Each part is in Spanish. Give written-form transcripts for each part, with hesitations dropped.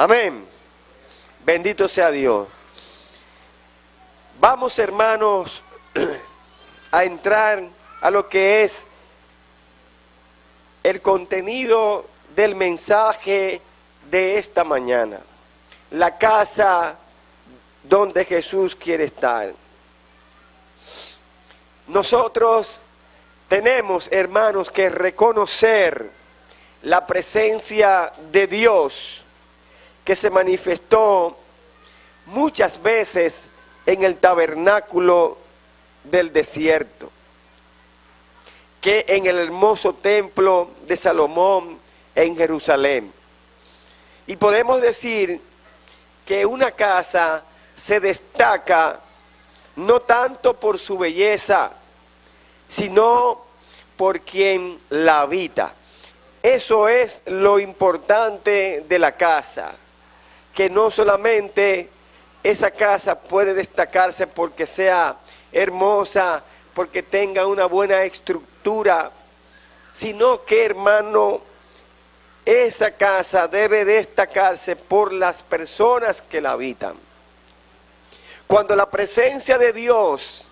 Amén. Bendito sea Dios. Vamos, hermanos, a entrar a lo que es el contenido del mensaje de esta mañana. La casa donde Jesús quiere estar. Nosotros tenemos, hermanos, que reconocer la presencia de Dios que se manifestó muchas veces en el tabernáculo del desierto, que en el hermoso templo de Salomón en Jerusalén. Y podemos decir que una casa se destaca no tanto por su belleza, sino por quien la habita. Eso es lo importante de la casa, que no solamente esa casa puede destacarse porque sea hermosa, porque tenga una buena estructura, sino que, hermano, esa casa debe destacarse por las personas que la habitan. Cuando la presencia de Dios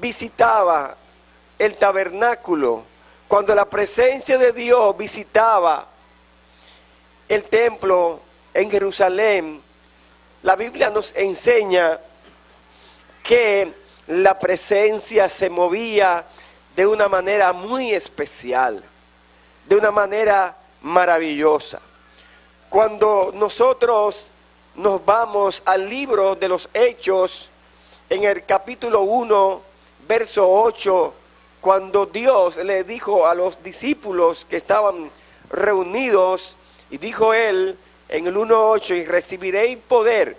visitaba el tabernáculo, cuando la presencia de Dios visitaba el templo en Jerusalén, la Biblia nos enseña que la presencia se movía de una manera muy especial, de una manera maravillosa. Cuando nosotros nos vamos al libro de los Hechos, en el capítulo 1, verso 8, cuando Dios le dijo a los discípulos que estaban reunidos, y dijo él en el 1:8, y recibiréis poder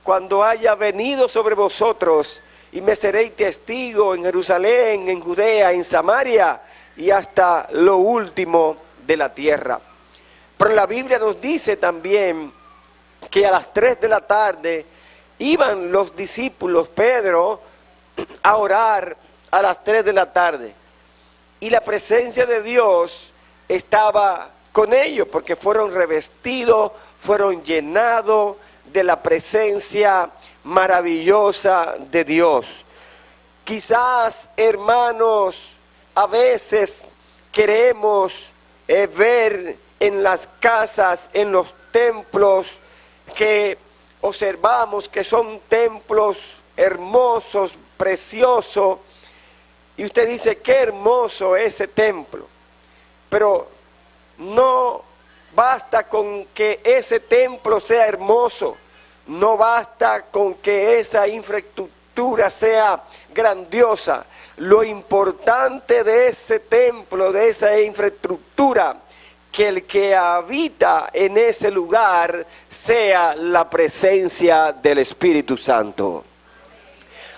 cuando haya venido sobre vosotros, y me seréis testigo en Jerusalén, en Judea, en Samaria, y hasta lo último de la tierra. Pero la Biblia nos dice también que a las 3 de la tarde iban los discípulos, Pedro, a orar a las 3 de la tarde. Y la presencia de Dios estaba con ellos, porque fueron revestidos, fueron llenados de la presencia maravillosa de Dios. Quizás, hermanos, a veces queremos ver en las casas, en los templos, que observamos que son templos hermosos, preciosos, y usted dice, qué hermoso ese templo, pero no basta con que ese templo sea hermoso, no basta con que esa infraestructura sea grandiosa. Lo importante de ese templo, de esa infraestructura, que el que habita en ese lugar sea la presencia del Espíritu Santo.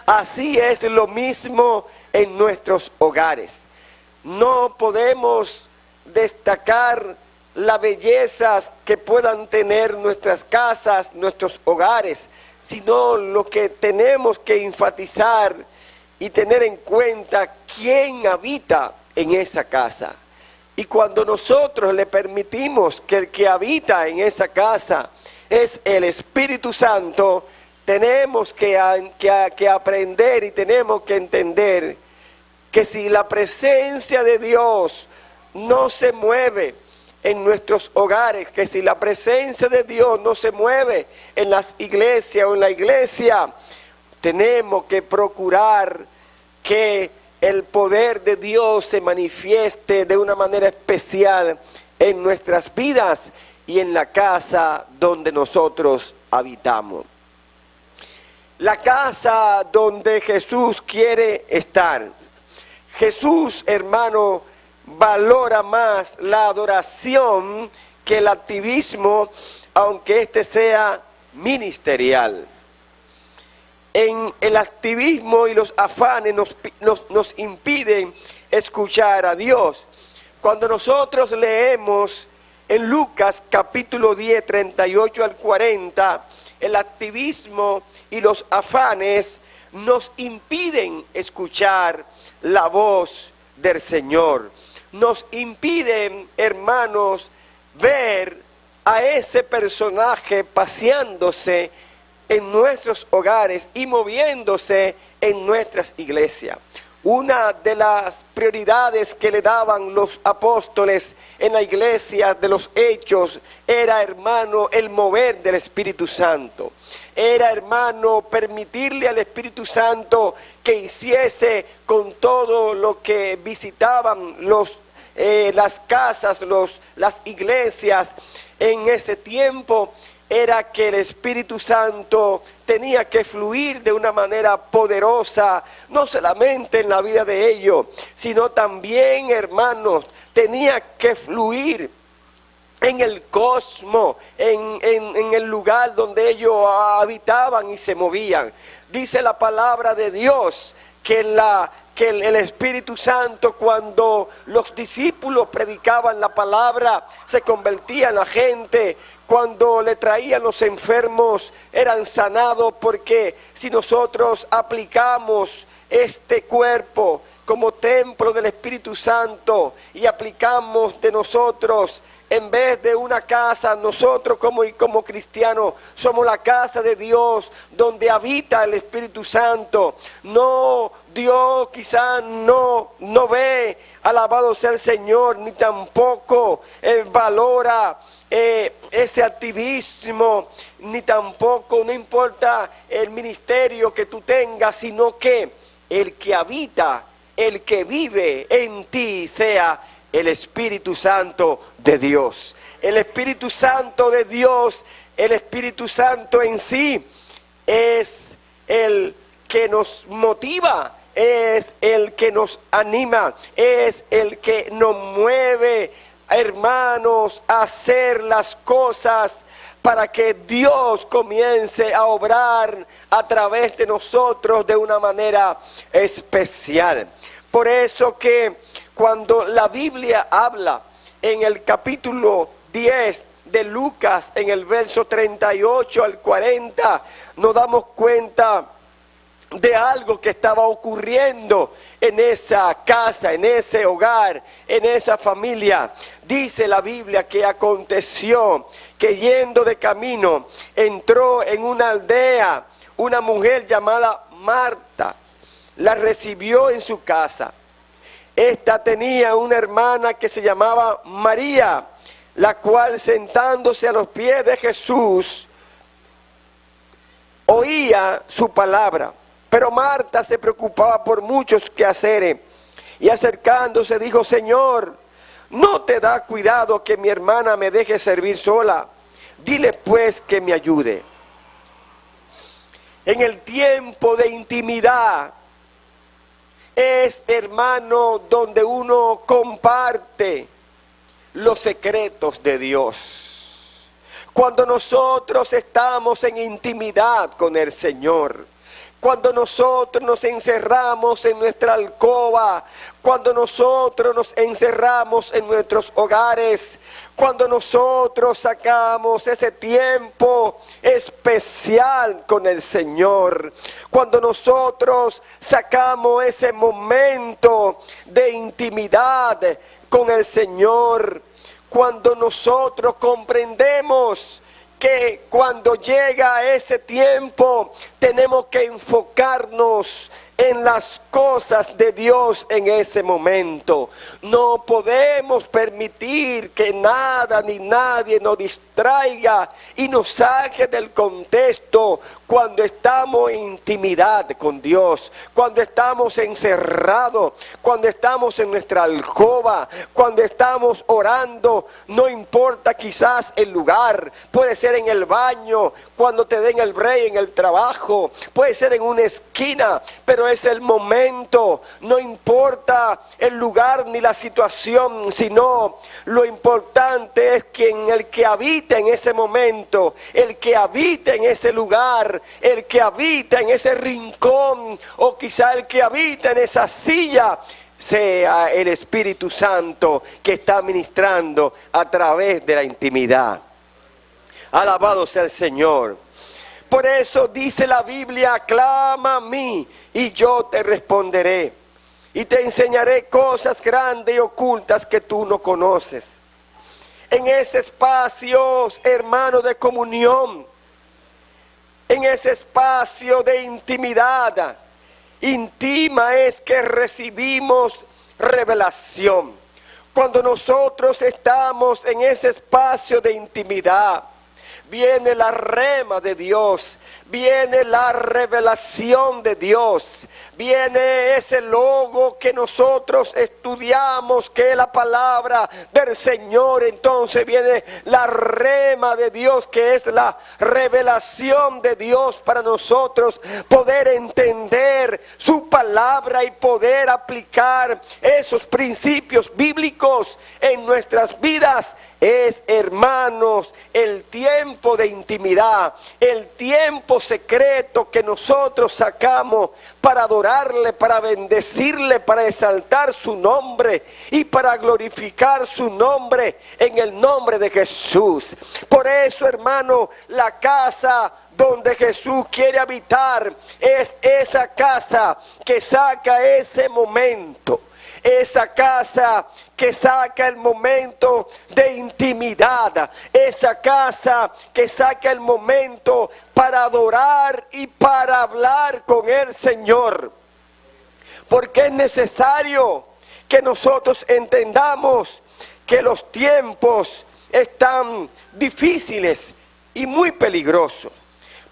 Así es lo mismo en nuestros hogares. No podemos destacar las bellezas que puedan tener nuestras casas, nuestros hogares, sino lo que tenemos que enfatizar y tener en cuenta quién habita en esa casa. Y cuando nosotros le permitimos que el que habita en esa casa es el Espíritu Santo, tenemos que aprender y tenemos que entender que si la presencia de Dios no se mueve en nuestros hogares, que si la presencia de Dios no se mueve en las iglesias o en la iglesia, tenemos que procurar que el poder de Dios se manifieste de una manera especial en nuestras vidas y en la casa donde nosotros habitamos. La casa donde Jesús quiere estar. Jesús, hermano, valora más la adoración que el activismo, aunque este sea ministerial. En el activismo y los afanes nos impiden escuchar a Dios. Cuando nosotros leemos en Lucas capítulo 10, 38 al 40, el activismo y los afanes nos impiden escuchar la voz del Señor. Nos impiden, hermanos, ver a ese personaje paseándose en nuestros hogares y moviéndose en nuestras iglesias. Una de las prioridades que le daban los apóstoles en la iglesia de los Hechos era, hermano, el mover del Espíritu Santo. Era, hermano, permitirle al Espíritu Santo que hiciese con todo lo que visitaban las casas, las iglesias en ese tiempo. Era que el Espíritu Santo tenía que fluir de una manera poderosa, no solamente en la vida de ellos, sino también, hermanos, tenía que fluir en el cosmos, en el lugar donde ellos habitaban y se movían. Dice la palabra de Dios que el Espíritu Santo, cuando los discípulos predicaban la palabra, se convertía en la gente. Cuando le traían los enfermos, eran sanados, porque si nosotros aplicamos este cuerpo como templo del Espíritu Santo y aplicamos de nosotros, en vez de una casa, nosotros como cristianos somos la casa de Dios donde habita el Espíritu Santo. No, Dios quizás no ve, alabado sea el Señor, ni tampoco valora ese activismo, ni tampoco, no importa el ministerio que tú tengas, sino que el que habita, el que vive en ti sea el Espíritu Santo de Dios. El Espíritu Santo de Dios, el Espíritu Santo en sí es el que nos motiva, es el que nos anima, es el que nos mueve, hermanos, a hacer las cosas para que Dios comience a obrar a través de nosotros de una manera especial. Por eso que cuando la Biblia habla en el capítulo 10 de Lucas, en el verso 38 al 40, nos damos cuenta de algo que estaba ocurriendo en esa casa, en ese hogar, en esa familia. Dice la Biblia que aconteció que yendo de camino entró en una aldea una mujer llamada Marta. La recibió en su casa. Esta tenía una hermana que se llamaba María, la cual, sentándose a los pies de Jesús, oía su palabra. Pero Marta se preocupaba por muchos quehaceres y acercándose dijo: Señor, ¿no te da cuidado que mi hermana me deje servir sola? Dile pues que me ayude. En el tiempo de intimidad es, hermano, donde uno comparte los secretos de Dios. Cuando nosotros estamos en intimidad con el Señor, cuando nosotros nos encerramos en nuestra alcoba, cuando nosotros nos encerramos en nuestros hogares, cuando nosotros sacamos ese tiempo especial con el Señor, cuando nosotros sacamos ese momento de intimidad con el Señor, cuando nosotros comprendemos que cuando llega ese tiempo tenemos que enfocarnos en las cosas de Dios en ese momento. No podemos permitir que nada ni nadie nos distraiga y nos saque del contexto cuando estamos en intimidad con Dios, cuando estamos encerrados, cuando estamos en nuestra alcoba, cuando estamos orando. No importa quizás el lugar, puede ser en el baño, cuando te den el break en el trabajo, puede ser en una esquina, pero es el momento. No importa el lugar ni la situación, sino lo importante es que el que habita en ese momento, el que habita en ese lugar, el que habita en ese rincón, o quizá el que habita en esa silla, sea el Espíritu Santo que está ministrando a través de la intimidad. Alabado sea el Señor. Por eso dice la Biblia: clama a mí y yo te responderé y te enseñaré cosas grandes y ocultas que tú no conoces. en ese espacio, hermano, de comunión, en ese espacio de intimidad. Íntima es que recibimos revelación. Cuando nosotros estamos en ese espacio de intimidad, viene la rema de Dios, viene la revelación de Dios, viene ese logo que nosotros estudiamos, que es la palabra del Señor. Entonces viene la rema de Dios, que es la revelación de Dios para nosotros poder entender su palabra y poder aplicar esos principios bíblicos en nuestras vidas. Es, hermanos, el tiempo de intimidad, el tiempo secreto que nosotros sacamos para adorarle, para bendecirle, para exaltar su nombre y para glorificar su nombre en el nombre de Jesús. Por eso, hermano, la casa donde Jesús quiere habitar es esa casa que saca ese momento. Esa casa que saca el momento de intimidad. Esa casa que saca el momento para adorar y para hablar con el Señor. Porque es necesario que nosotros entendamos que los tiempos están difíciles y muy peligrosos.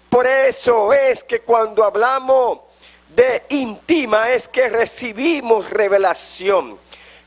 Por eso es que cuando hablamos de íntima es que recibimos revelación.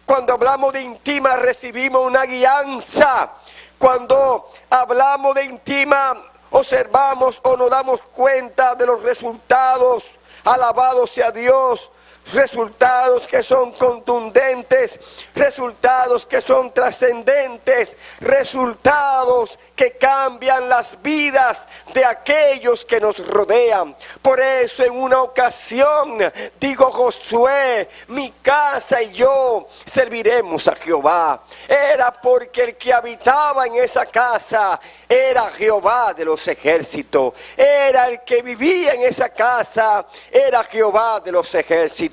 Cuando hablamos de íntima recibimos una guianza. Cuando hablamos de íntima observamos o nos damos cuenta de los resultados. Alabado sea Dios. Resultados que son contundentes, resultados que son trascendentes, resultados que cambian las vidas de aquellos que nos rodean. Por eso en una ocasión dijo Josué: mi casa y yo serviremos a Jehová. Era porque el que habitaba en esa casa era Jehová de los ejércitos. Era el que vivía en esa casa, era Jehová de los ejércitos.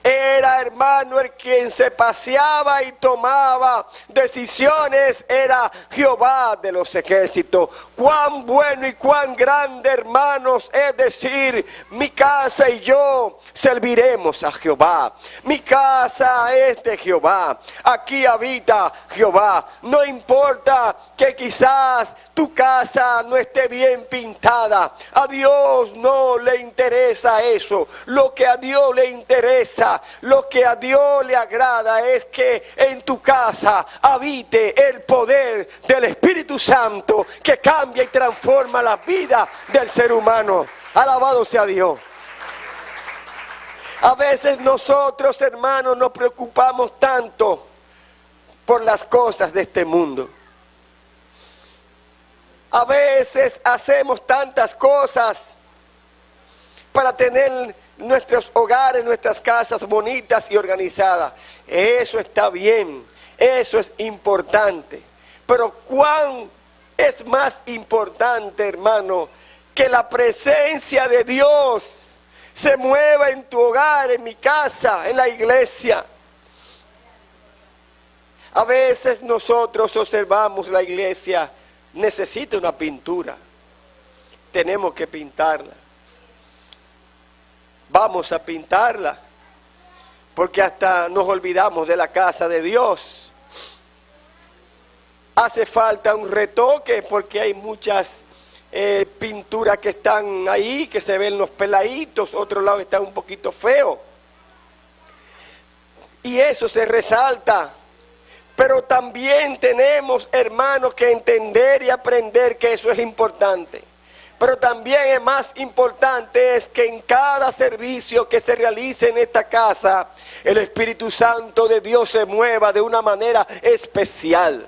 Era, hermano, el quien se paseaba y tomaba decisiones, era Jehová de los ejércitos. Cuán bueno y cuán grande, hermanos, es decir: mi casa y yo serviremos a Jehová. Mi casa es de Jehová. Aquí habita Jehová. No importa que quizás tu casa no esté bien pintada. A Dios no le interesa eso. Lo que a Dios le interesa, lo que a Dios le agrada es que en tu casa habite el poder del Espíritu Santo que cambia y transforma la vida del ser humano. Alabado sea Dios. A veces nosotros, hermanos, nos preocupamos tanto por las cosas de este mundo. A veces hacemos tantas cosas para tener nuestros hogares, nuestras casas bonitas y organizadas. Eso está bien, eso es importante. Pero ¿cuán es más importante, hermano, que la presencia de Dios se mueva en tu hogar, en mi casa, en la iglesia? A veces nosotros observamos la iglesia necesita una pintura. Tenemos que pintarla. Vamos a pintarla, porque hasta nos olvidamos de la casa de Dios. Hace falta un retoque porque hay muchas pinturas que están ahí, que se ven los peladitos, otro lado está un poquito feo. Y eso se resalta. Pero también tenemos, hermanos, que entender y aprender que eso es importante. Pero también es más importante es que en cada servicio que se realice en esta casa, el Espíritu Santo de Dios se mueva de una manera especial.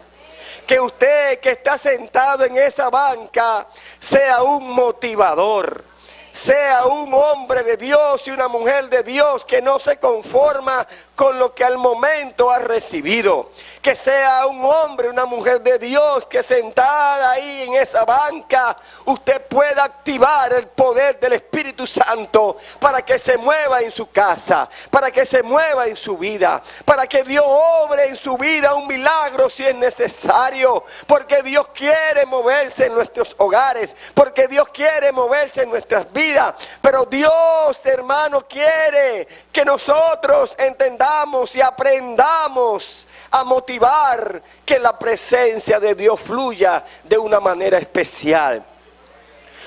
Que usted que está sentado en esa banca sea un motivador. Sea un hombre de Dios y una mujer de Dios que no se conforma con lo que al momento ha recibido. Que sea un hombre, una mujer de Dios, que sentada ahí en esa banca, usted pueda activar el poder del Espíritu Santo para que se mueva en su casa, para que se mueva en su vida, para que Dios obre en su vida un milagro si es necesario, porque Dios quiere moverse en nuestros hogares, porque Dios quiere moverse en nuestras vidas, pero Dios, hermano, quiere que nosotros entendamos y aprendamos a motivar que la presencia de Dios fluya de una manera especial.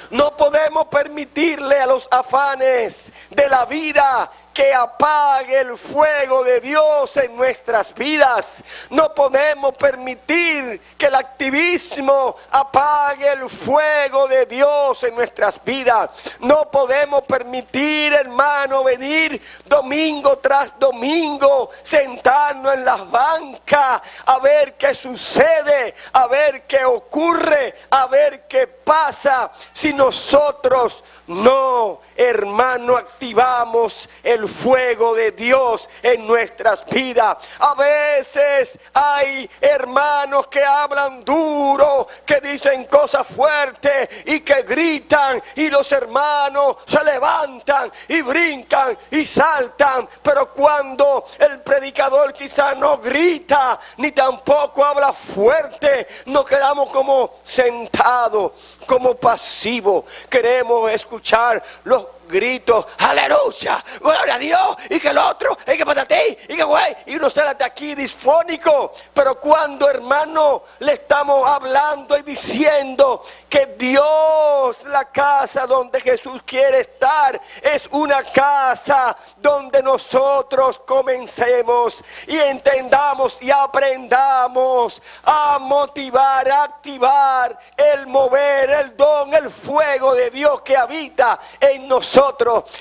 No podemos permitirle a los afanes de la vida que apague el fuego de Dios en nuestras vidas. No podemos permitir que el activismo apague el fuego de Dios en nuestras vidas. No podemos permitir, hermano, venir domingo tras domingo, sentarnos en las bancas a ver qué sucede, a ver qué ocurre, a ver qué pasa, si nosotros no, hermano, activamos el fuego de Dios en nuestras vidas. A veces hay hermanos que hablan duro, que dicen cosas fuertes y que gritan, y los hermanos se levantan y brincan y saltan, pero cuando el predicador quizás no grita ni tampoco habla fuerte, nos quedamos como sentados, como pasivos. Queremos escuchar los gritos, aleluya, gloria a Dios, y que el otro, y que para ti, y que güey, y uno sale de aquí disfónico. Pero cuando, hermano, le estamos hablando y diciendo que Dios, la casa donde Jesús quiere estar, es una casa donde nosotros comencemos y entendamos y aprendamos a motivar, a activar el mover, el don, el fuego de Dios que habita en nosotros.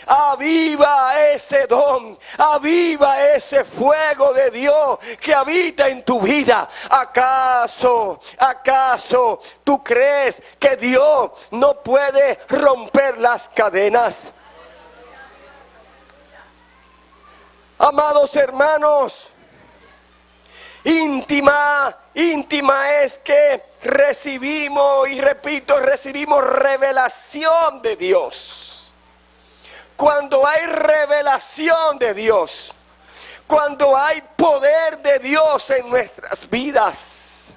Aviva ese don, aviva ese fuego de Dios que habita en tu vida. ¿Acaso tú crees que Dios no puede romper las cadenas? Amados hermanos, íntima es que recibimos, y repito, recibimos revelación de Dios. Cuando hay revelación de Dios, cuando hay poder de Dios en nuestras vidas,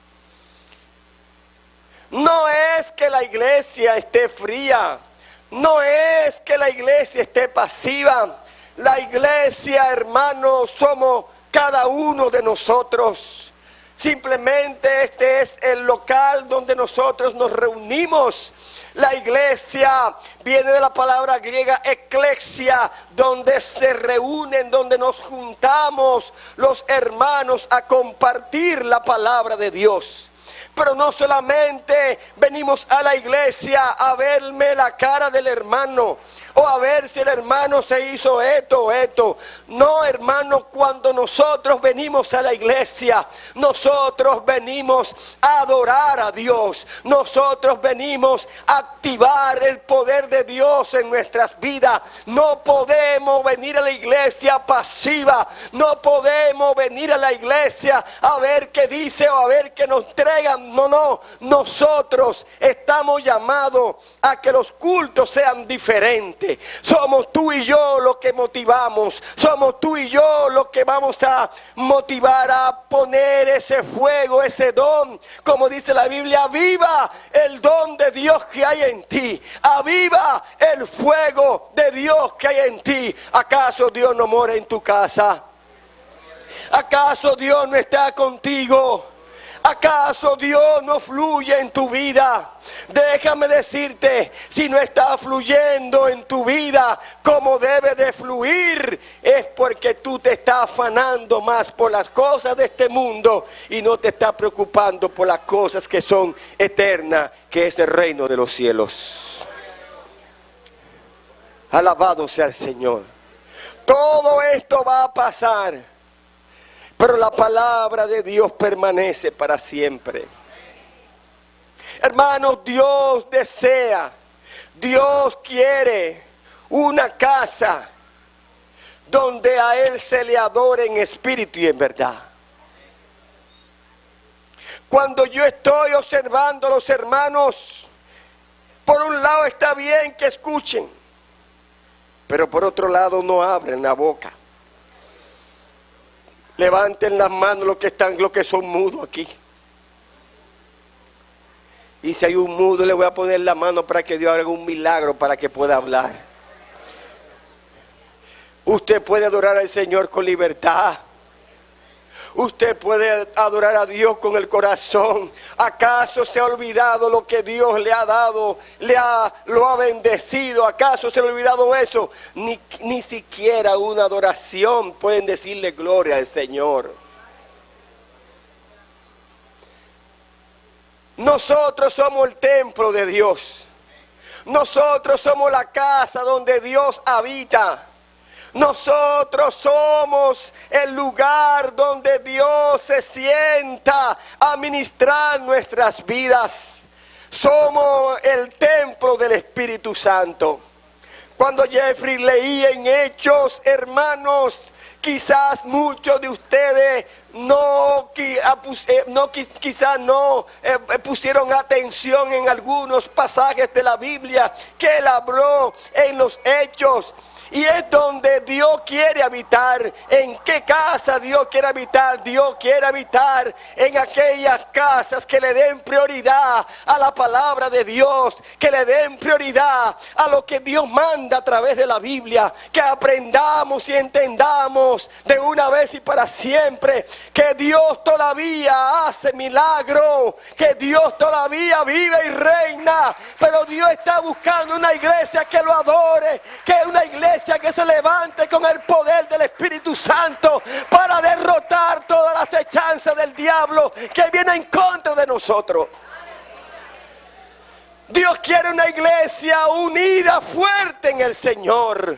no es que la iglesia esté fría, no es que la iglesia esté pasiva. La iglesia, hermanos, somos cada uno de nosotros. Simplemente este es el local donde nosotros nos reunimos. La iglesia viene de la palabra griega eclesia, donde se reúnen, donde nos juntamos los hermanos a compartir la palabra de Dios. Pero no solamente venimos a la iglesia a verme la cara del hermano, o a ver si el hermano se hizo esto. No, hermano, cuando nosotros venimos a la iglesia, nosotros venimos a adorar a Dios. Nosotros venimos a activar el poder de Dios en nuestras vidas. No podemos venir a la iglesia pasiva. No podemos venir a la iglesia a ver qué dice o a ver qué nos entregan. No. Nosotros estamos llamados a que los cultos sean diferentes. Somos tú y yo los que motivamos. Somos tú y yo los que vamos a motivar a poner ese fuego, ese don. Como dice la Biblia, aviva el don de Dios que hay en ti. Aviva el fuego de Dios que hay en ti. ¿Acaso Dios no mora en tu casa? ¿Acaso Dios no está contigo? ¿Acaso Dios no fluye en tu vida? Déjame decirte, si no está fluyendo en tu vida como debe de fluir, es porque tú te estás afanando más por las cosas de este mundo y no te estás preocupando por las cosas que son eternas, que es el reino de los cielos. Alabado sea el Señor. Todo esto va a pasar, pero la palabra de Dios permanece para siempre. Hermanos, Dios desea, Dios quiere una casa donde a Él se le adore en espíritu y en verdad. Cuando yo estoy observando a los hermanos, por un lado está bien que escuchen, pero por otro lado no abren la boca. Levanten las manos los que son mudos aquí. Y si hay un mudo, le voy a poner la mano para que Dios haga un milagro para que pueda hablar. Usted puede adorar al Señor con libertad. Usted puede adorar a Dios con el corazón. ¿Acaso se ha olvidado lo que Dios le ha dado? Lo ha bendecido. ¿Acaso se le ha olvidado eso? Ni siquiera una adoración pueden decirle gloria al Señor. Nosotros somos el templo de Dios. Nosotros somos la casa donde Dios habita. Nosotros somos el lugar donde Dios se sienta a ministrar nuestras vidas. Somos el templo del Espíritu Santo. Cuando Jeffrey leía en Hechos, hermanos, quizás muchos de ustedes quizás no pusieron atención en algunos pasajes de la Biblia que él habló en los Hechos. Y es donde Dios quiere habitar. ¿En qué casa Dios quiere habitar? Dios quiere habitar en aquellas casas que le den prioridad a la palabra de Dios, que le den prioridad a lo que Dios manda a través de la Biblia, que aprendamos y entendamos de una vez y para siempre que Dios todavía hace milagros, que Dios todavía vive y reina, pero Dios está buscando una iglesia que lo adore, que es una iglesia que se levante con el poder del Espíritu Santo para derrotar todas las acechanzas del diablo que viene en contra de nosotros. Dios quiere una iglesia unida, fuerte en el Señor.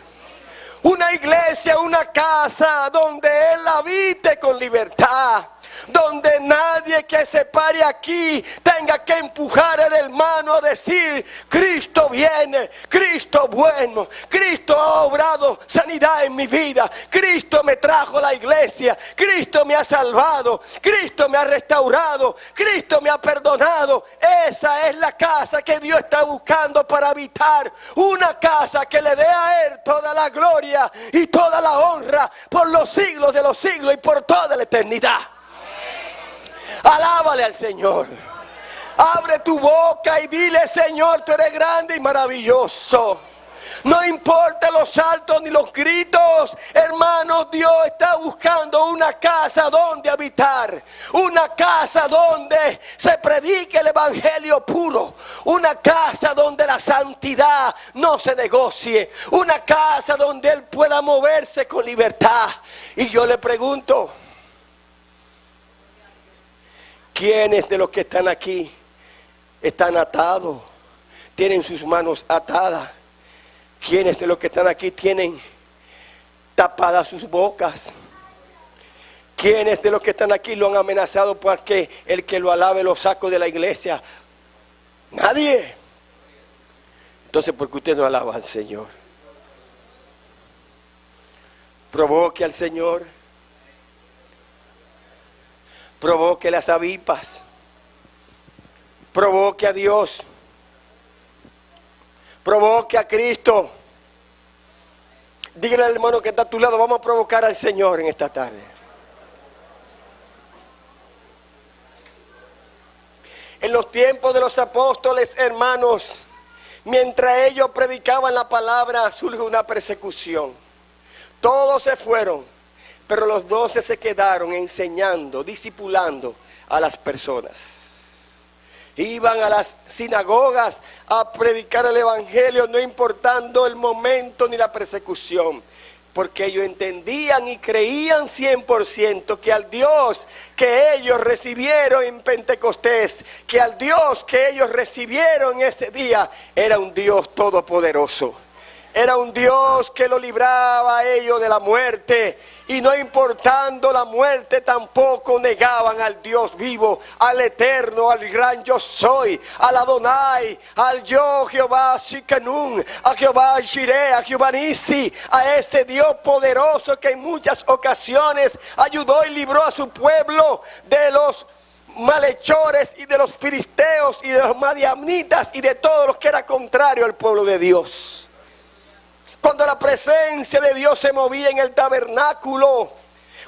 Una iglesia, una casa donde Él habite con libertad. Donde nadie que se pare aquí tenga que empujar al hermano a decir: Cristo viene, Cristo bueno, Cristo ha obrado sanidad en mi vida, Cristo me trajo a la iglesia, Cristo me ha salvado, Cristo me ha restaurado, Cristo me ha perdonado. Esa es la casa que Dios está buscando para habitar. Una casa que le dé a Él toda la gloria y toda la honra por los siglos de los siglos y por toda la eternidad. Alábale al Señor. Abre tu boca y dile: Señor, tú eres grande y maravilloso. No importa los saltos ni los gritos, hermanos, Dios está buscando una casa donde habitar. Una casa donde se predique el evangelio puro. Una casa donde la santidad no se negocie. Una casa donde Él pueda moverse con libertad. Y yo le pregunto: ¿quiénes de los que están aquí están atados? Tienen sus manos atadas. ¿Quiénes de los que están aquí tienen tapadas sus bocas? ¿Quiénes de los que están aquí lo han amenazado porque el que lo alabe lo saco de la iglesia? Nadie. Entonces, ¿por qué usted no alaba al Señor? Provoque al Señor. Provoque las avispas. Provoque a Dios. Provoque a Cristo. Dígale al hermano que está a tu lado: vamos a provocar al Señor en esta tarde. En los tiempos de los apóstoles, hermanos, mientras ellos predicaban la palabra, surge una persecución. Todos se fueron, pero los 12 se quedaron enseñando, discipulando a las personas. Iban a las sinagogas a predicar el evangelio, no importando el momento ni la persecución. Porque ellos entendían y creían 100% que al Dios que ellos recibieron en Pentecostés, que al Dios que ellos recibieron ese día, era un Dios todopoderoso. Era un Dios que lo libraba a ellos de la muerte. Y no importando la muerte, tampoco negaban al Dios vivo, al eterno, al gran yo soy, al Adonai, al yo Jehová Sikanun, a Jehová Jireh, a Jehová Nisi, a ese Dios poderoso que en muchas ocasiones ayudó y libró a su pueblo de los malhechores y de los filisteos y de los madianitas y de todos los que era contrario al pueblo de Dios. Cuando la presencia de Dios se movía en el tabernáculo,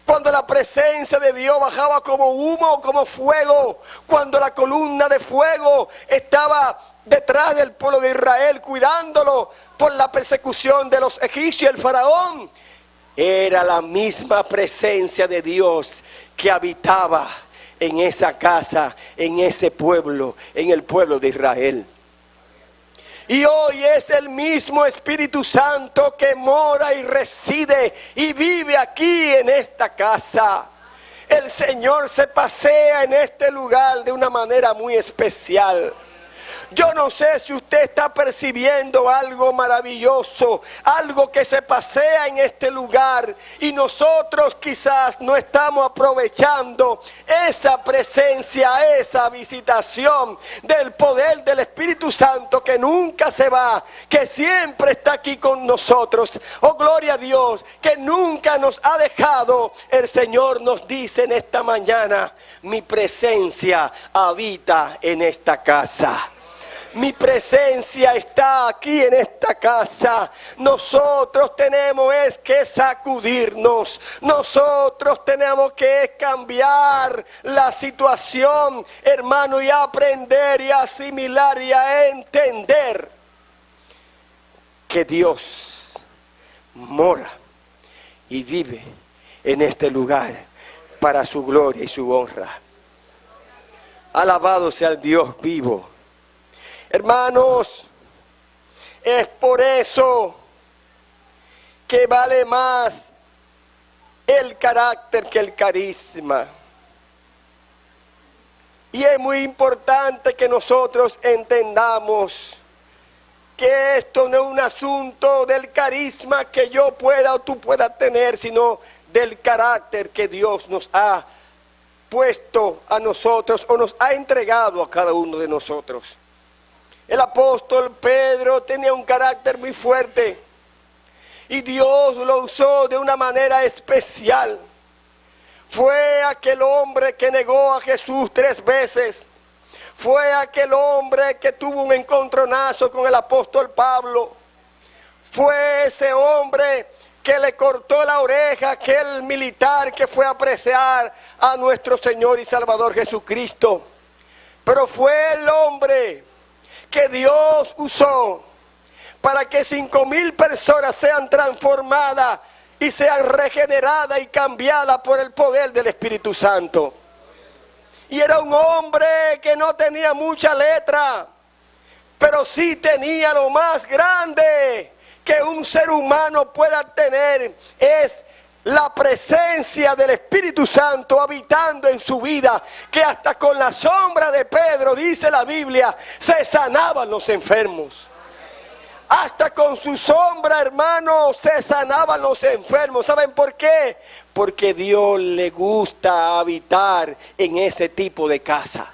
cuando la presencia de Dios bajaba como humo, como fuego, cuando la columna de fuego estaba detrás del pueblo de Israel, cuidándolo por la persecución de los egipcios, el faraón, era la misma presencia de Dios que habitaba en esa casa, en ese pueblo, en el pueblo de Israel. Y hoy es el mismo Espíritu Santo que mora y reside y vive aquí en esta casa. El Señor se pasea en este lugar de una manera muy especial. Yo no sé si usted está percibiendo algo maravilloso, algo que se pasea en este lugar y nosotros quizás no estamos aprovechando esa presencia, esa visitación del poder del Espíritu Santo que nunca se va, que siempre está aquí con nosotros. Oh, gloria a Dios, que nunca nos ha dejado. El Señor nos dice en esta mañana: mi presencia habita en esta casa. Mi presencia está aquí en esta casa. Nosotros tenemos que sacudirnos. Nosotros tenemos que cambiar la situación, hermano, y aprender y asimilar y a entender que Dios mora y vive en este lugar para su gloria y su honra. Alabado sea el Dios vivo. Hermanos, es por eso que vale más el carácter que el carisma. Y es muy importante que nosotros entendamos que esto no es un asunto del carisma que yo pueda o tú puedas tener, sino del carácter que Dios nos ha puesto a nosotros o nos ha entregado a cada uno de nosotros. El apóstol Pedro tenía un carácter muy fuerte y Dios lo usó de una manera especial. Fue aquel hombre que negó a Jesús 3 veces. Fue aquel hombre que tuvo un encontronazo con el apóstol Pablo. Fue ese hombre que le cortó la oreja a aquel militar que fue a apresar a nuestro Señor y Salvador Jesucristo. Pero fue el hombre que Dios usó para que 5,000 personas sean transformadas y sean regeneradas y cambiadas por el poder del Espíritu Santo. Y era un hombre que no tenía mucha letra, pero sí tenía lo más grande que un ser humano pueda tener, es la presencia del Espíritu Santo habitando en su vida, que hasta con la sombra de Pedro, dice la Biblia, se sanaban los enfermos. Hasta con su sombra, hermano, se sanaban los enfermos. ¿Saben por qué? Porque Dios le gusta habitar en ese tipo de casa.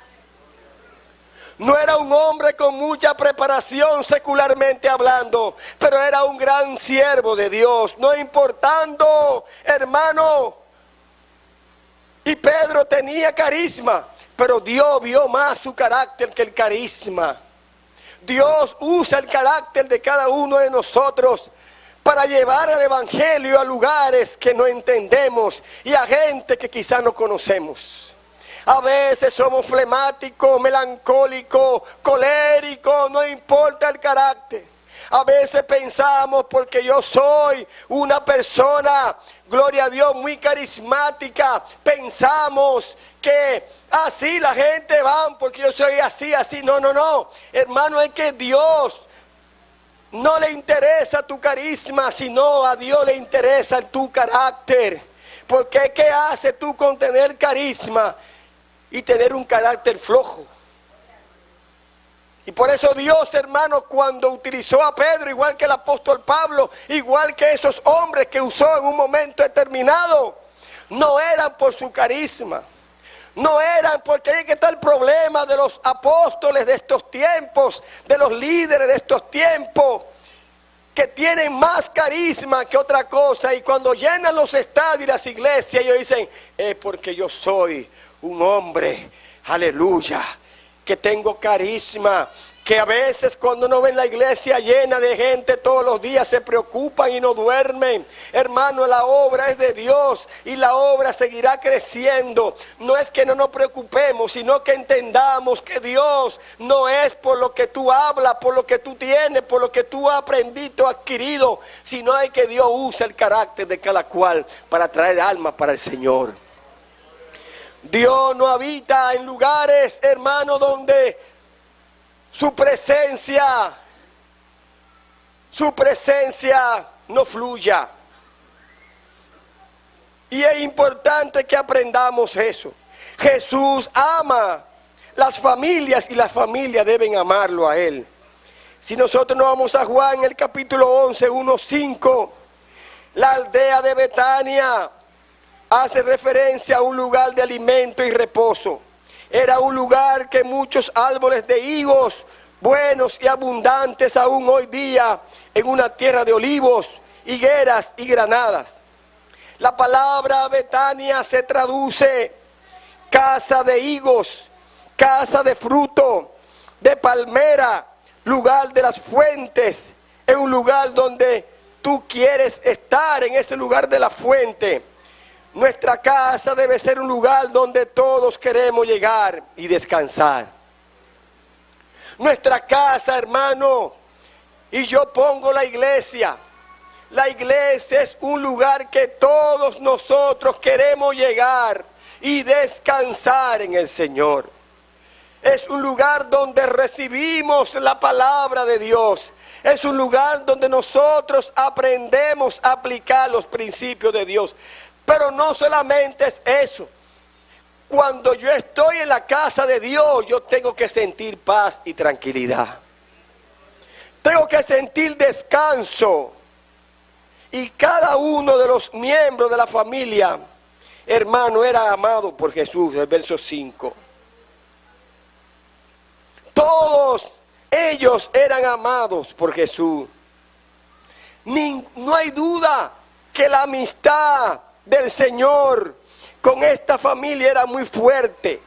No era un hombre con mucha preparación secularmente hablando, pero era un gran siervo de Dios, no importando, hermano. Y Pedro tenía carisma, pero Dios vio más su carácter que el carisma. Dios usa el carácter de cada uno de nosotros para llevar el evangelio a lugares que no entendemos y a gente que quizás no conocemos. A veces somos flemáticos, melancólicos, coléricos, no importa el carácter. A veces pensamos, porque yo soy una persona, gloria a Dios, muy carismática, pensamos que así la gente va porque yo soy así, así. No, no, no. Hermano, es que Dios no le interesa tu carisma, sino a Dios le interesa tu carácter. Porque ¿qué haces tú con tener carisma y tener un carácter flojo? Y por eso Dios, hermano, cuando utilizó a Pedro, igual que el apóstol Pablo, igual que esos hombres que usó en un momento determinado, no eran por su carisma, no eran porque ahí que está el problema de los apóstoles de estos tiempos, de los líderes de estos tiempos, que tienen más carisma que otra cosa, y cuando llenan los estadios y las iglesias, ellos dicen, es porque yo soy un hombre, aleluya, que tengo carisma, que a veces cuando uno ve la iglesia llena de gente todos los días se preocupan y no duermen. Hermano, la obra es de Dios y la obra seguirá creciendo. No es que no nos preocupemos, sino que entendamos que Dios no es por lo que tú hablas, por lo que tú tienes, por lo que tú has aprendido, adquirido, sino es que Dios usa el carácter de cada cual para traer almas para el Señor. Dios no habita en lugares, hermano, donde su presencia no fluya. Y es importante que aprendamos eso. Jesús ama las familias y las familias deben amarlo a Él. Si nosotros nos vamos a Juan, el capítulo 11, 1:5, la aldea de Betania hace referencia a un lugar de alimento y reposo. Era un lugar que muchos árboles de higos buenos y abundantes aún hoy día en una tierra de olivos, higueras y granadas. La palabra Betania se traduce casa de higos, casa de fruto, de palmera, lugar de las fuentes. Es un lugar donde tú quieres estar, en ese lugar de la fuente. Nuestra casa debe ser un lugar donde todos queremos llegar y descansar. Nuestra casa, hermano, y yo pongo la iglesia. La iglesia es un lugar que todos nosotros queremos llegar y descansar en el Señor. Es un lugar donde recibimos la palabra de Dios. Es un lugar donde nosotros aprendemos a aplicar los principios de Dios. Pero no solamente es eso. Cuando yo estoy en la casa de Dios, yo tengo que sentir paz y tranquilidad. Tengo que sentir descanso. Y cada uno de los miembros de la familia, hermano, era amado por Jesús, el verso 5. Todos ellos eran amados por Jesús. No hay duda que la amistad del Señor con esta familia era muy fuerte.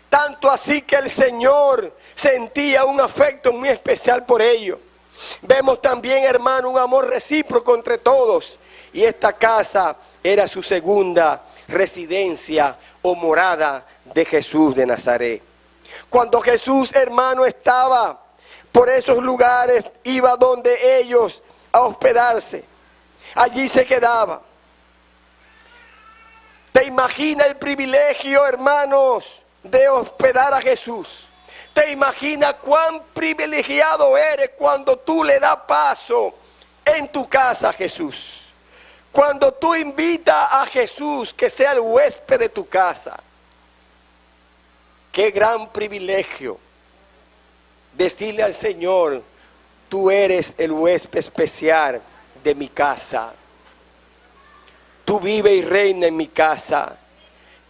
Tanto así que el Señor sentía un afecto muy especial por ellos. Vemos también, hermano, un amor recíproco entre todos. Y esta casa era su segunda residencia o morada de Jesús de Nazaret. Cuando Jesús, hermano, estaba por esos lugares, iba donde ellos a hospedarse. Allí se quedaba. ¿Te imaginas el privilegio, hermanos, de hospedar a Jesús? ¿Te imaginas cuán privilegiado eres cuando tú le das paso en tu casa a Jesús? Cuando tú invitas a Jesús que sea el huésped de tu casa. Qué gran privilegio decirle al Señor, tú eres el huésped especial de mi casa. Tú vive y reina en mi casa.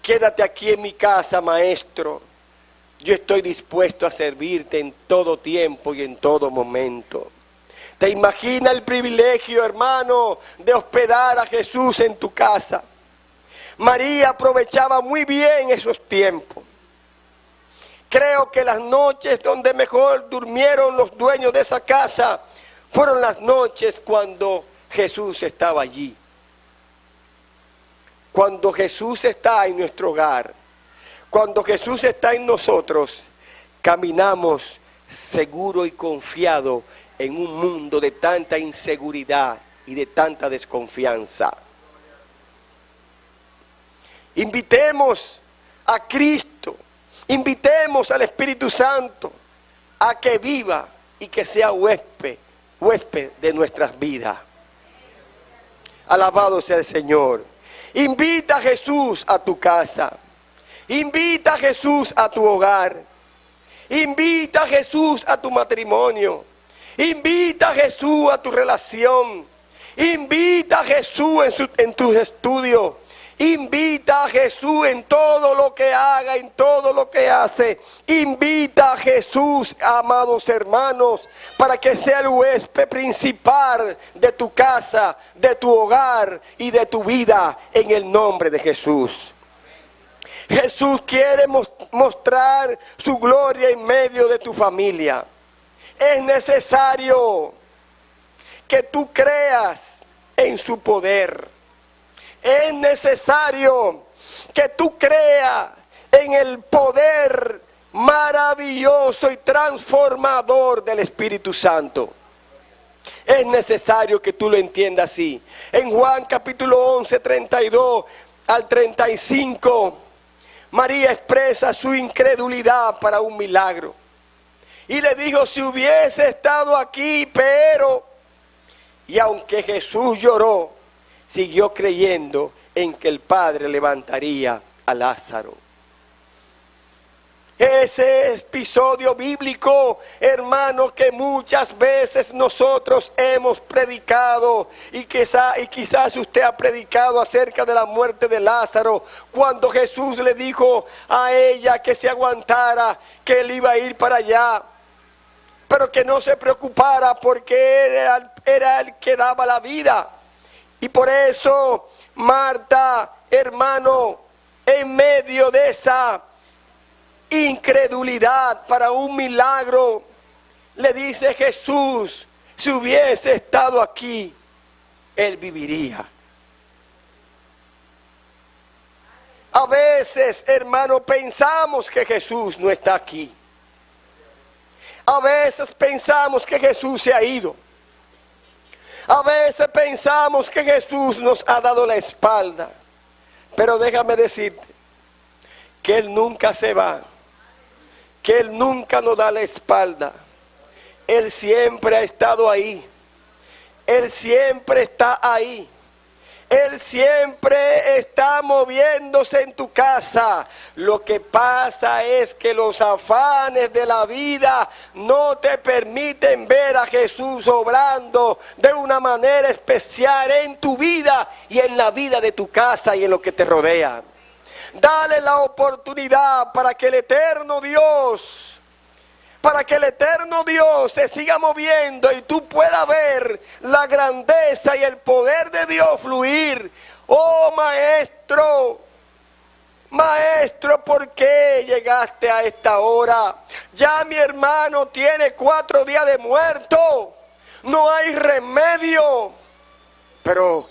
Quédate aquí en mi casa, maestro. Yo estoy dispuesto a servirte en todo tiempo y en todo momento. ¿Te imaginas el privilegio, hermano, de hospedar a Jesús en tu casa? María aprovechaba muy bien esos tiempos. Creo que las noches donde mejor durmieron los dueños de esa casa fueron las noches cuando Jesús estaba allí. Cuando Jesús está en nuestro hogar, cuando Jesús está en nosotros, caminamos seguro y confiado en un mundo de tanta inseguridad y de tanta desconfianza. Invitemos a Cristo, invitemos al Espíritu Santo a que viva y que sea huésped de nuestras vidas. Alabado sea el Señor. Invita a Jesús a tu casa. Invita a Jesús a tu hogar. Invita a Jesús a tu matrimonio. Invita a Jesús a tu relación. Invita a Jesús en tus estudios. Invita a Jesús en todo lo que haga, en todo lo que hace. Invita a Jesús, amados hermanos, para que sea el huésped principal de tu casa, de tu hogar y de tu vida, en el nombre de Jesús. Jesús quiere mostrar su gloria en medio de tu familia. Es necesario que tú creas en su poder. Es necesario que tú creas en el poder maravilloso y transformador del Espíritu Santo. Es necesario que tú lo entiendas así. En Juan capítulo 11, 32 al 35, María expresa su incredulidad para un milagro. Y le dijo, si hubiese estado aquí, pero... Y aunque Jesús lloró, siguió creyendo en que el Padre levantaría a Lázaro. Ese episodio bíblico, hermanos, que muchas veces nosotros hemos predicado y quizás usted ha predicado acerca de la muerte de Lázaro, cuando Jesús le dijo a ella que se aguantara, que él iba a ir para allá, pero que no se preocupara porque era el que daba la vida. Y por eso Marta, hermano, en medio de esa incredulidad para un milagro, le dice Jesús, si hubiese estado aquí, él viviría. A veces, hermano, pensamos que Jesús no está aquí. A veces pensamos que Jesús se ha ido. A veces pensamos que Jesús nos ha dado la espalda. Pero déjame decirte que Él nunca se va. Que Él nunca nos da la espalda. Él siempre ha estado ahí. Él siempre está ahí. Él siempre está moviéndose en tu casa. Lo que pasa es que los afanes de la vida no te permiten ver a Jesús obrando de una manera especial en tu vida y en la vida de tu casa y en lo que te rodea. Dale la oportunidad para que el eterno Dios se siga moviendo y tú puedas ver la grandeza y el poder de Dios fluir. Oh maestro, ¿por qué llegaste a esta hora? Ya mi hermano tiene 4 días de muerto. No hay remedio. Pero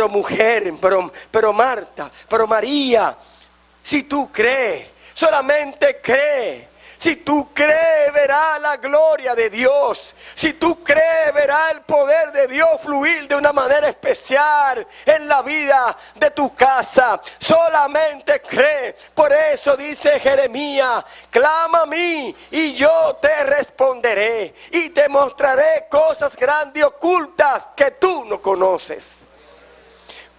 mujer, pero Marta, pero María, si tú crees, solamente cree. Si tú crees, verás la gloria de Dios. Si tú crees, verás el poder de Dios fluir de una manera especial en la vida de tu casa. Solamente cree. Por eso dice Jeremías, clama a mí y yo te responderé. Y te mostraré cosas grandes y ocultas que tú no conoces.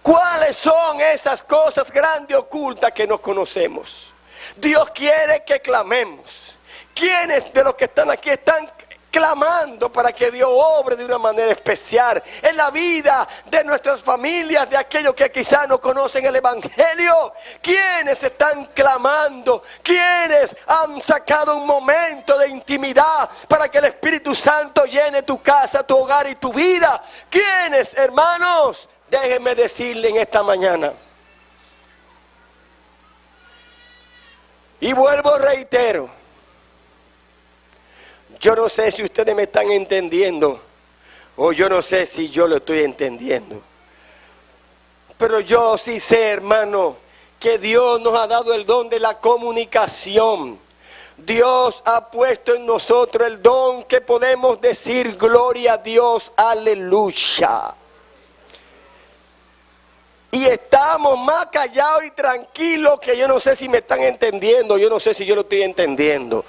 ¿Cuáles son esas cosas grandes y ocultas que no conocemos? Dios quiere que clamemos. ¿Quiénes de los que están aquí están clamando para que Dios obre de una manera especial en la vida de nuestras familias, de aquellos que quizás no conocen el Evangelio? ¿Quiénes están clamando? ¿Quiénes han sacado un momento de intimidad para que el Espíritu Santo llene tu casa, tu hogar y tu vida? ¿Quiénes, hermanos? Déjenme decirle en esta mañana. Y vuelvo, reitero. Yo no sé si ustedes me están entendiendo o yo no sé si yo lo estoy entendiendo. Pero yo sí sé, hermano, que Dios nos ha dado el don de la comunicación. Dios ha puesto en nosotros el don que podemos decir gloria a Dios, aleluya. Y estamos más callados y tranquilos que yo no sé si me están entendiendo, yo no sé si yo lo estoy entendiendo.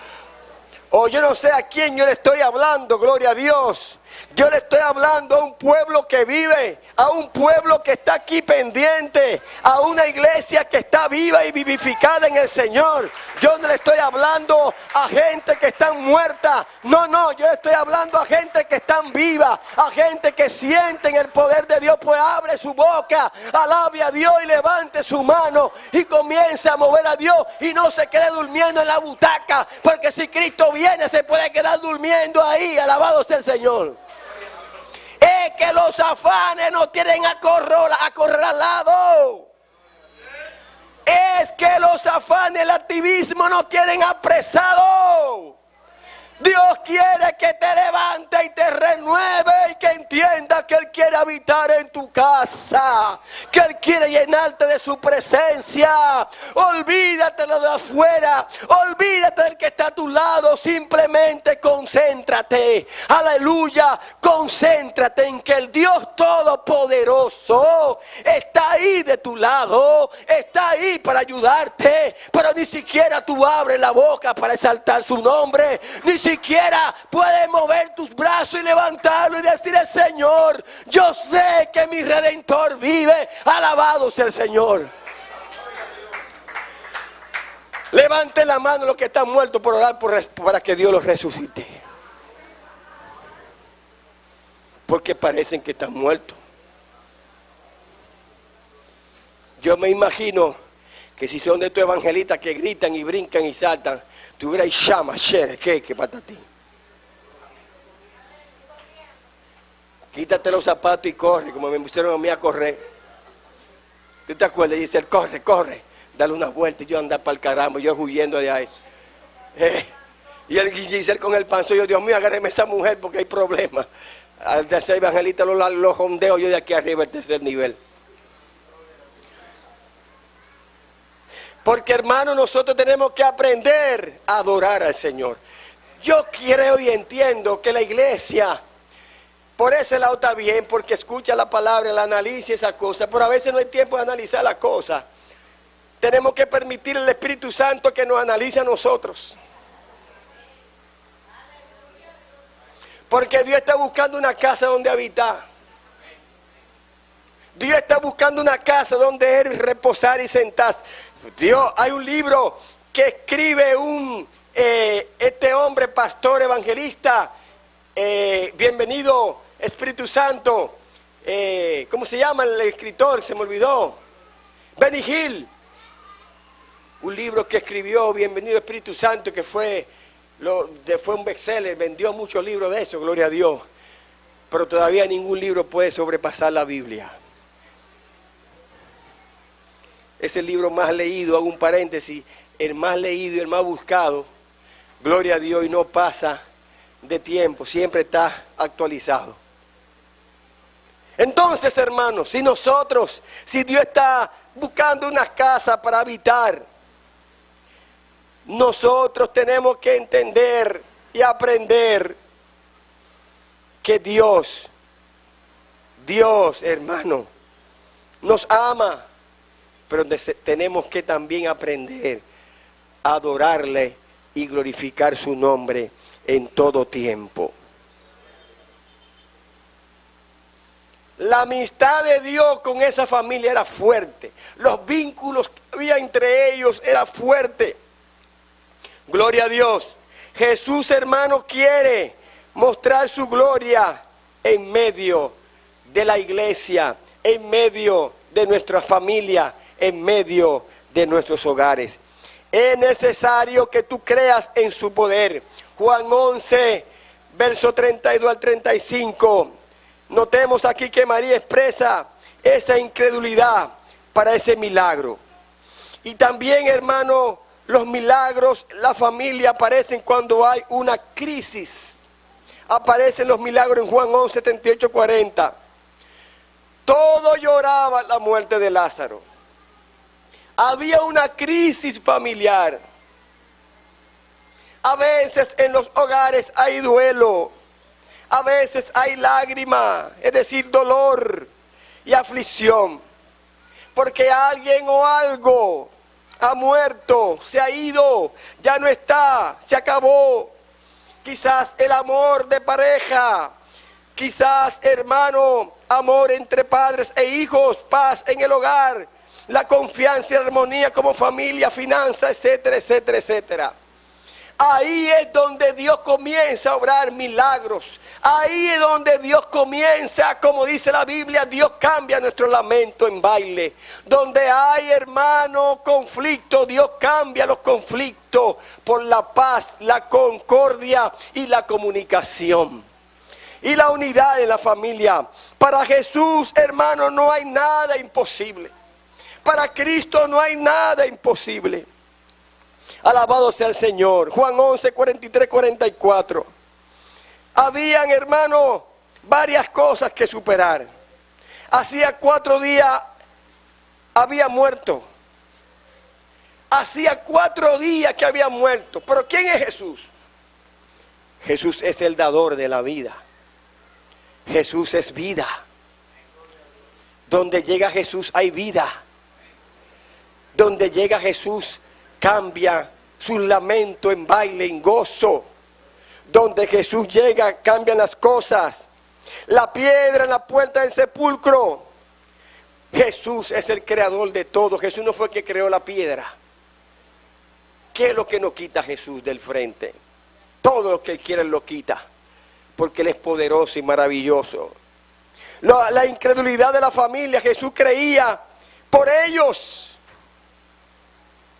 O yo no sé a quién yo le estoy hablando, gloria a Dios. Yo le estoy hablando a un pueblo que vive, a un pueblo que está aquí pendiente, a una iglesia que está viva y vivificada en el Señor. Yo no le estoy hablando a gente que están muerta. No, yo le estoy hablando a gente que están viva, a gente que sienten el poder de Dios. Pues abre su boca, alabe a Dios y levante su mano y comience a mover a Dios y no se quede durmiendo en la butaca, porque si Cristo viene se puede quedar durmiendo ahí. Alabado sea el Señor. Es que los afanes nos tienen acorralados. Es que los afanes, el activismo nos tienen apresado. Dios quiere que te levante y te renueve y que entienda que Él quiere habitar en tu casa, que Él quiere llenarte de su presencia. Olvídate de lo de afuera, olvídate del que está a tu lado, simplemente concéntrate, aleluya, concéntrate en que el Dios Todopoderoso está ahí de tu lado, está ahí para ayudarte, pero ni siquiera tú abres la boca para exaltar su nombre, ni siquiera puedes mover tus brazos y levantarlo y decirle: Señor, yo sé que mi Redentor vive. Alabado sea el Señor. Levante la mano los que están muertos por orar para que Dios los resucite. Porque parecen que están muertos. Yo me imagino que si son de estos evangelistas que gritan y brincan y saltan, tuvierais llama, shere, que para ti. Quítate los zapatos y corre, como me pusieron a mí a correr. ¿Tú te acuerdas? Y dice: corre, dale una vuelta. Y yo andar para el caramba, yo huyendo de eso. Y el Giselle con el panzo, yo: Dios mío, agárreme esa mujer porque hay problemas. Al de ser evangelista los jondeo yo de aquí arriba, el tercer nivel. Porque, hermano, nosotros tenemos que aprender a adorar al Señor. Yo creo y entiendo que la iglesia, por ese lado está bien, porque escucha la palabra, la analiza esa cosa, pero a veces no hay tiempo de analizar la cosa. Tenemos que permitir al Espíritu Santo que nos analice a nosotros. Porque Dios está buscando una casa donde habitar. Dios está buscando una casa donde Él reposar y sentarse. Dios, hay un libro que escribe este hombre, pastor, evangelista, bienvenido Espíritu Santo, ¿cómo se llama el escritor? Se me olvidó. Benny Hill. Un libro que escribió, Bienvenido Espíritu Santo, que fue un bestseller, vendió muchos libros de eso, gloria a Dios. Pero todavía ningún libro puede sobrepasar la Biblia. Es el libro más leído, hago un paréntesis, el más leído y el más buscado, gloria a Dios, y no pasa de tiempo, siempre está actualizado. Entonces, hermanos, si Dios está buscando una casa para habitar, nosotros tenemos que entender y aprender que Dios, hermano, nos ama. Pero tenemos que también aprender a adorarle y glorificar su nombre en todo tiempo. La amistad de Dios con esa familia era fuerte. Los vínculos que había entre ellos era fuerte. Gloria a Dios. Jesús, hermano, quiere mostrar su gloria en medio de la iglesia, en medio de nuestra familia, en medio de nuestros hogares. Es necesario que tú creas en su poder. Juan 11, verso 32 al 35. Notemos aquí que María expresa esa incredulidad para ese milagro. Y también, hermano, los milagros, la familia aparecen cuando hay una crisis. Aparecen los milagros en Juan 11, 78, 40. Todo lloraba la muerte de Lázaro. Había una crisis familiar. A veces en los hogares hay duelo. A veces hay lágrima, es decir, dolor y aflicción. Porque alguien o algo ha muerto, se ha ido, ya no está, se acabó. Quizás el amor de pareja, quizás, hermano, amor entre padres e hijos, paz en el hogar, la confianza y la armonía como familia, finanzas, etcétera, etcétera, etcétera. Ahí es donde Dios comienza a obrar milagros. Ahí es donde Dios comienza, como dice la Biblia, Dios cambia nuestro lamento en baile. Donde hay, hermano, conflicto, Dios cambia los conflictos por la paz, la concordia y la comunicación. Y la unidad en la familia. Para Jesús, hermano, no hay nada imposible. Para Cristo no hay nada imposible. Alabado sea el Señor. Juan 11, 43, 44. Habían, hermano, varias cosas que superar. Hacía 4 días había muerto. Hacía 4 días que había muerto. Pero ¿quién es Jesús? Jesús es el dador de la vida. Jesús es vida. Donde llega Jesús hay vida. Donde llega Jesús cambia su lamento en baile, en gozo. Donde Jesús llega, cambian las cosas. La piedra en la puerta del sepulcro. Jesús es el creador de todo. Jesús no fue el que creó la piedra. ¿Qué es lo que nos quita Jesús del frente? Todo lo que Él quiere lo quita. Porque Él es poderoso y maravilloso. La incredulidad de la familia. Jesús creía por ellos.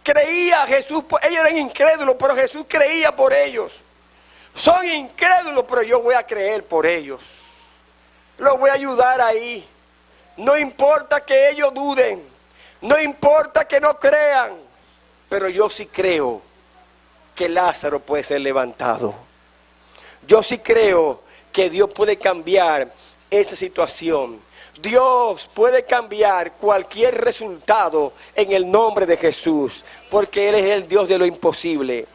Creía Jesús, ellos eran incrédulos, pero Jesús creía por ellos. Son incrédulos, pero yo voy a creer por ellos. Los voy a ayudar ahí. No importa que ellos duden, no importa que no crean, pero yo sí creo que Lázaro puede ser levantado. Yo sí creo que Dios puede cambiar esa situación. Dios puede cambiar cualquier resultado en el nombre de Jesús, porque Él es el Dios de lo imposible.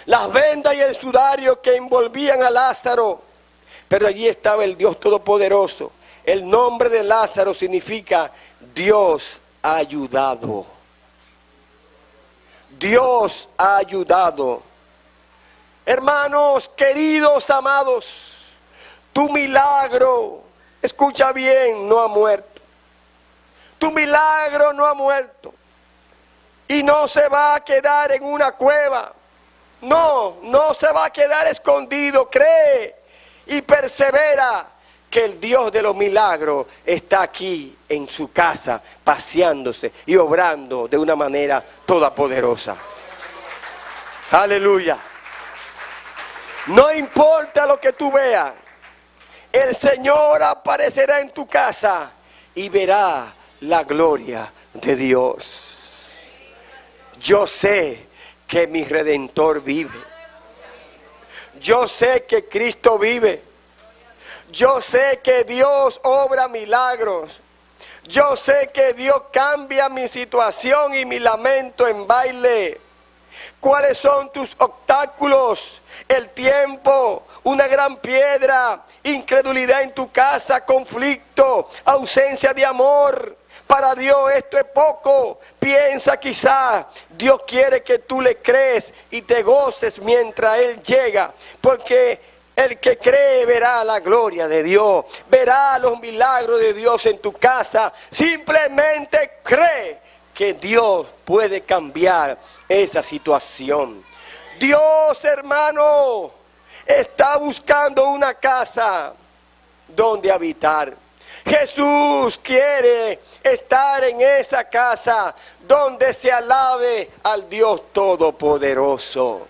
Las vendas y el sudario que envolvían a Lázaro, pero allí estaba el Dios Todopoderoso. El nombre de Lázaro significa Dios ha ayudado. Dios ha ayudado. Hermanos, queridos, amados, tu milagro, escucha bien, no ha muerto. Tu milagro no ha muerto. Y no se va a quedar en una cueva. No se va a quedar escondido. Cree y persevera que el Dios de los milagros está aquí en su casa, paseándose y obrando de una manera todopoderosa. Aleluya. No importa lo que tú veas. El Señor aparecerá en tu casa y verá la gloria de Dios. Yo sé que mi Redentor vive. Yo sé que Cristo vive. Yo sé que Dios obra milagros. Yo sé que Dios cambia mi situación y mi lamento en baile. ¿Cuáles son tus obstáculos? El tiempo, una gran piedra, incredulidad en tu casa, conflicto, ausencia de amor. Para Dios esto es poco. Piensa quizá, Dios quiere que tú le crees y te goces mientras Él llega. Porque el que cree verá la gloria de Dios, verá los milagros de Dios en tu casa. Simplemente cree que Dios puede cambiar esa situación. Dios, hermano, está buscando una casa donde habitar. Jesús quiere estar en esa casa donde se alabe al Dios Todopoderoso.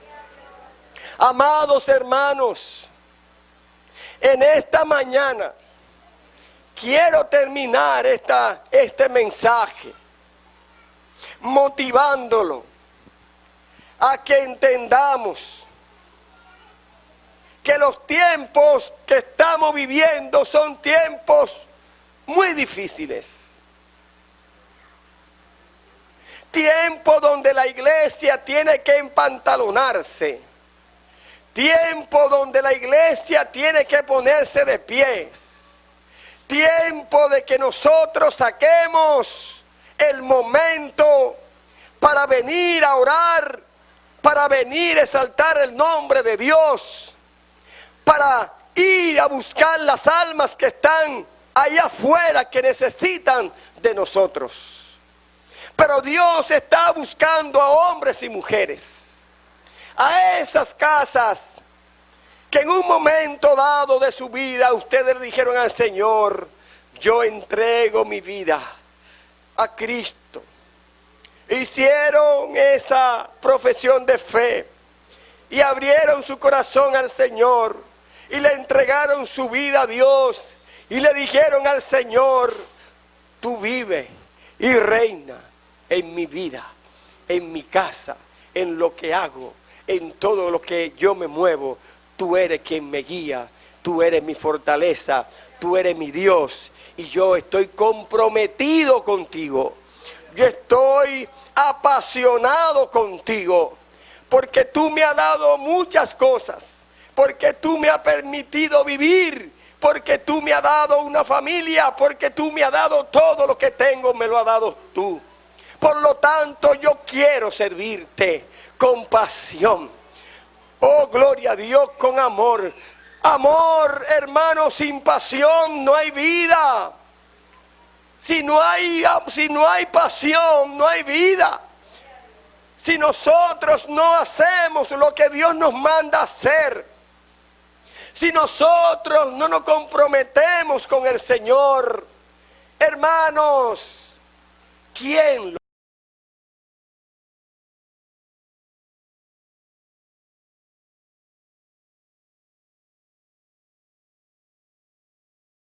Amados hermanos, en esta mañana quiero terminar este mensaje motivándolo a que entendamos que los tiempos que estamos viviendo son tiempos muy difíciles. Tiempo donde la iglesia tiene que empantalonarse. Tiempo donde la iglesia tiene que ponerse de pies. Tiempo de que nosotros saquemos el momento para venir a orar, para venir a exaltar el nombre de Dios, para ir a buscar las almas que están allá afuera, que necesitan de nosotros. Pero Dios está buscando a hombres y mujeres, a esas casas que en un momento dado de su vida ustedes le dijeron al Señor: yo entrego mi vida a Cristo. Hicieron esa profesión de fe y abrieron su corazón al Señor y le entregaron su vida a Dios y le dijeron al Señor: tú vive y reina en mi vida, en mi casa, en lo que hago, en todo lo que yo me muevo. Tú eres quien me guía, tú eres mi fortaleza, tú eres mi Dios y yo estoy comprometido contigo. Yo estoy apasionado contigo porque tú me has dado muchas cosas, porque tú me has permitido vivir, porque tú me has dado una familia, porque tú me has dado todo lo que tengo, me lo has dado tú. Por lo tanto, yo quiero servirte con pasión. Oh, gloria a Dios, con amor. Amor, hermano, sin pasión no hay vida. Si no hay pasión, no hay vida. Si nosotros no hacemos lo que Dios nos manda hacer, si nosotros no nos comprometemos con el Señor, hermanos, ¿quién